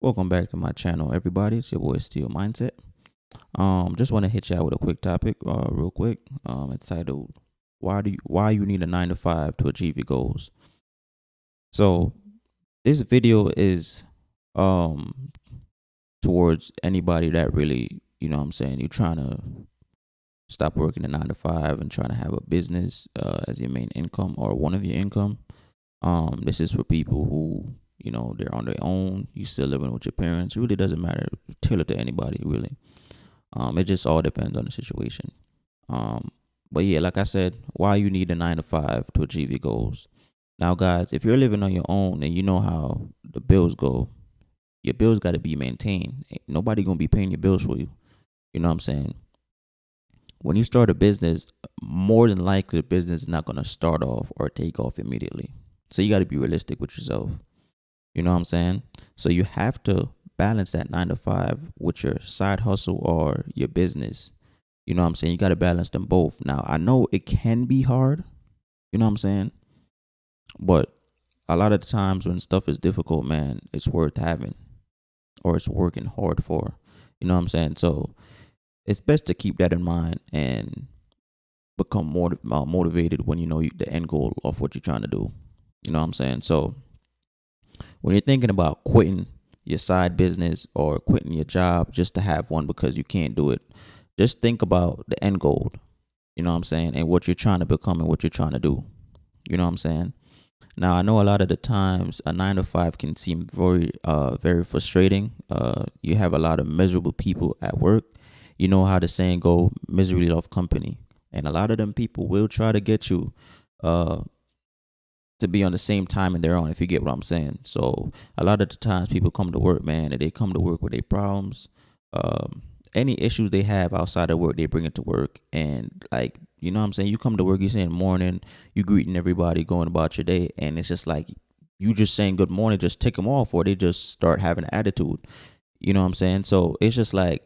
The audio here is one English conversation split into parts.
Welcome back to my channel, everybody. It's your boy Steel Mindset. Just want to hit you out with a quick topic, real quick. It's titled "Why you need a 9 to 5 to achieve your goals." So this video is um towards anybody that really, what I'm saying, you're trying to stop working a 9 to 5 and trying to have a business as your main income or one of your income. This is for people who, they're on their own. You still living with your parents. It really doesn't matter. Tailor to anybody, really. It just all depends on the situation. Um, but yeah, like I said, why you need a 9 to 5 to achieve your goals. Now, guys, if you're living on your own and you know how the bills go, your bills got to be maintained. Ain't nobody gonna be paying your bills for you. You know what I'm saying? When you start a business, more than likely the business is not gonna start off or take off immediately. So you got to be realistic with yourself. You know what I'm saying? So you have to balance that 9 to 5 with your side hustle or your business. You know what I'm saying? You got to balance them both. Now, I know it can be hard, you know what I'm saying? But a lot of the times when stuff is difficult, man, it's worth having or it's working hard for. You know what I'm saying? So it's best to keep that in mind and become more motivated when you know the end goal of what you're trying to do. You know what I'm saying? So when you're thinking about quitting your side business or quitting your job just to have one because you can't do it, just think about the end goal, you know what I'm saying, and what you're trying to become and what you're trying to do. You know what I'm saying? Now, I know a lot of the times a 9 to 5 can seem very frustrating. You have a lot of miserable people at work. You know how the saying go, misery love company. And a lot of them people will try to get you uh, to be on the same time in their own, if you get what I'm saying. So a lot of the times people come to work, man, and they come to work with their problems. Um, any issues they have outside of work, they bring it to work. And like, you know what I'm saying? You come to work, you saying morning, you greeting everybody, going about your day, and it's just like you just saying good morning, just tick them off, or they just start having an attitude. You know what I'm saying? So it's just like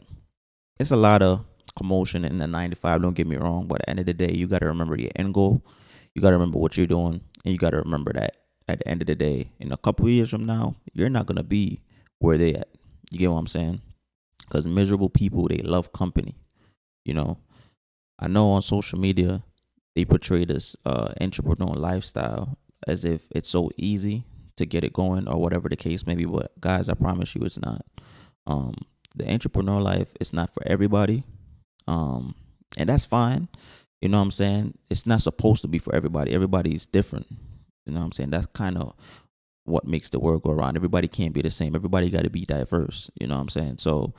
it's a lot of commotion in the 9 to 5. Don't get me wrong, but at the end of the day, you got to remember your end goal. You got to remember what you're doing, and you got to remember that at the end of the day, in a couple of years from now, you're not gonna be where they at. You get what I'm saying? Because miserable people, they love company. You know, I know on social media they portray this entrepreneur lifestyle as if it's so easy to get it going or whatever the case may be. But guys, I promise you, it's not. Um, the entrepreneur life is not for everybody, um, and that's fine. You know what I'm saying? It's not supposed to be for everybody. Everybody's different. You know what I'm saying? That's kind of what makes the world go around. Everybody can't be the same. Everybody got to be diverse. You know what I'm saying? So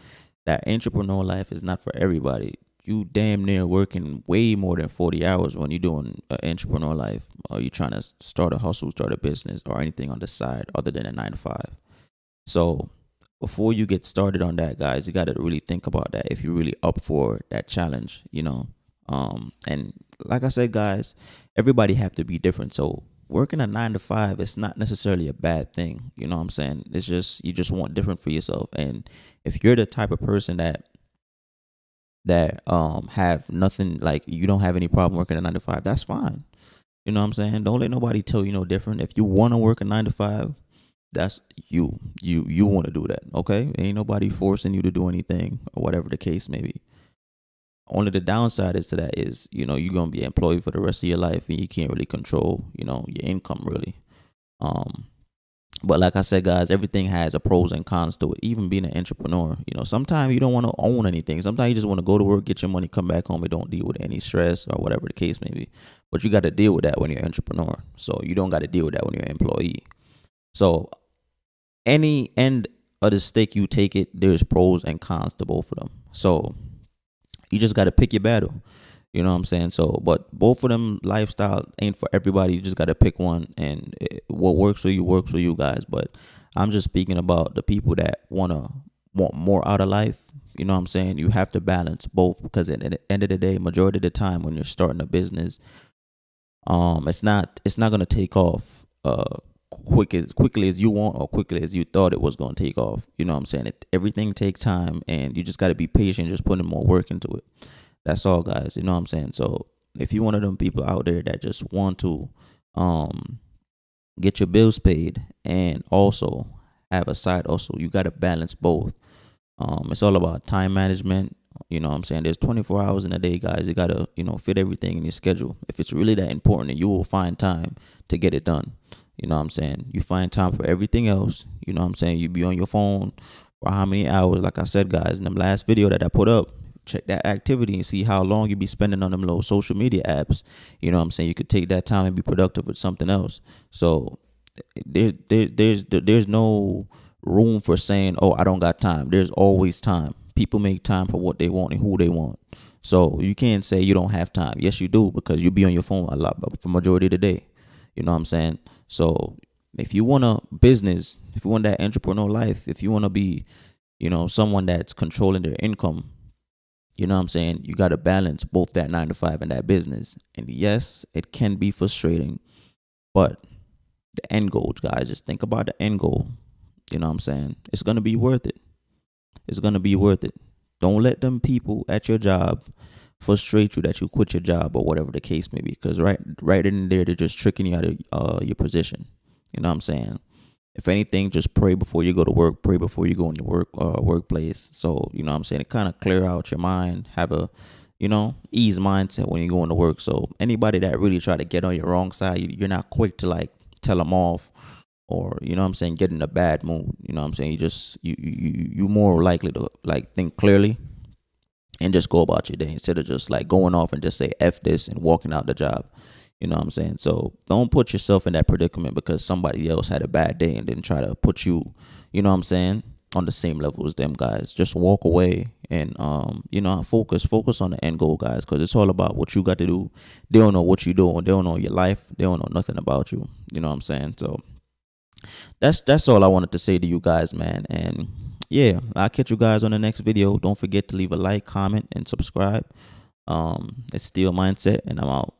that entrepreneur life is not for everybody. You damn near working way more than 40 hours when you're doing an entrepreneur life, or you're trying to start a hustle, start a business, or anything on the side other than a 9 to 5. So before you get started on that, guys, you got to really think about that if you're really up for that challenge, you know. And like I said, guys, everybody have to be different. So working a 9 to 5 is not necessarily a bad thing. You know what I'm saying? It's just you just want different for yourself. And if you're the type of person that have nothing, like you don't have any problem working a 9 to 5, that's fine. You know what I'm saying? Don't let nobody tell you no different. If you want to work a 9 to 5, that's you. You want to do that, okay? Ain't nobody forcing you to do anything or whatever the case may be. Only the downside is to that is, you're gonna be employed for the rest of your life and you can't really control, your income really. Um, but like I said, guys, everything has a pros and cons to it. Even being an entrepreneur, sometimes you don't want to own anything. Sometimes you just want to go to work, get your money, come back home, and don't deal with any stress or whatever the case may be. But you got to deal with that when you're an entrepreneur. So you don't got to deal with that when you're an employee. So any end of the stick you take it, there's pros and cons to both of them. So you just got to pick your battle. You know what I'm saying? So, but both of them lifestyle ain't for everybody. You just got to pick one, and what works for you guys. But I'm just speaking about the people that want more out of life. You know what I'm saying? You have to balance both, because at the end of the day, majority of the time when you're starting a business, it's not gonna take off quickly as you want or quickly as you thought it was gonna take off. You know what I'm saying? Everything takes time, and you just got to be patient, just putting more work into it. That's all, guys. You know what I'm saying? So if you're one of them people out there that just want to um get your bills paid and also have a side hustle. You got to balance both. It's all about time management. You know what I'm saying? There's 24 hours in a day, guys. You got to, fit everything in your schedule. If it's really that important, you will find time to get it done. You know what I'm saying? You find time for everything else. You know what I'm saying? You be on your phone for how many hours? Like I said, guys, in the last video that I put up, check that activity and see how long you be spending on them little social media apps. You know what I'm saying? You could take that time and be productive with something else. So there's no room for saying, oh, I don't got time. There's always time. People make time for what they want and who they want. So you can't say you don't have time. Yes, you do, because you be on your phone a lot for majority of the day. You know what I'm saying? So if you want a business, if you want that entrepreneur life, if you want to be, someone that's controlling their income, you know what I'm saying? You got to balance both that 9 to 5 and that business. And yes, it can be frustrating, but the end goal, guys, just think about the end goal. You know what I'm saying? It's going to be worth it. It's going to be worth it. Don't let them people at your job frustrate you that you quit your job or whatever the case may be. Because right in there, they're just tricking you out of your position. You know what I'm saying? If anything, just pray before you go to work. Pray before you go in your workplace. So, you know what I'm saying? It kind of clear out your mind. Have a, ease mindset when you go into work. So anybody that really try to get on your wrong side, you're not quick to like tell them off, or you know what I'm saying, get in a bad mood. You know what I'm saying? You more likely to like think clearly and just go about your day instead of just like going off and just say F this and walking out the job. You know what I'm saying? So don't put yourself in that predicament because somebody else had a bad day and then try to put you, you know what I'm saying, on the same level as them guys. Just walk away and focus on the end goal, guys, because it's all about what you got to do. They don't know what you doing. They don't know your life. They don't know nothing about you. You know what I'm saying? So that's all I wanted to say to you guys, man. And yeah, I'll catch you guys on the next video. Don't forget to leave a like, comment, and subscribe. It's Steel Mindset, and I'm out.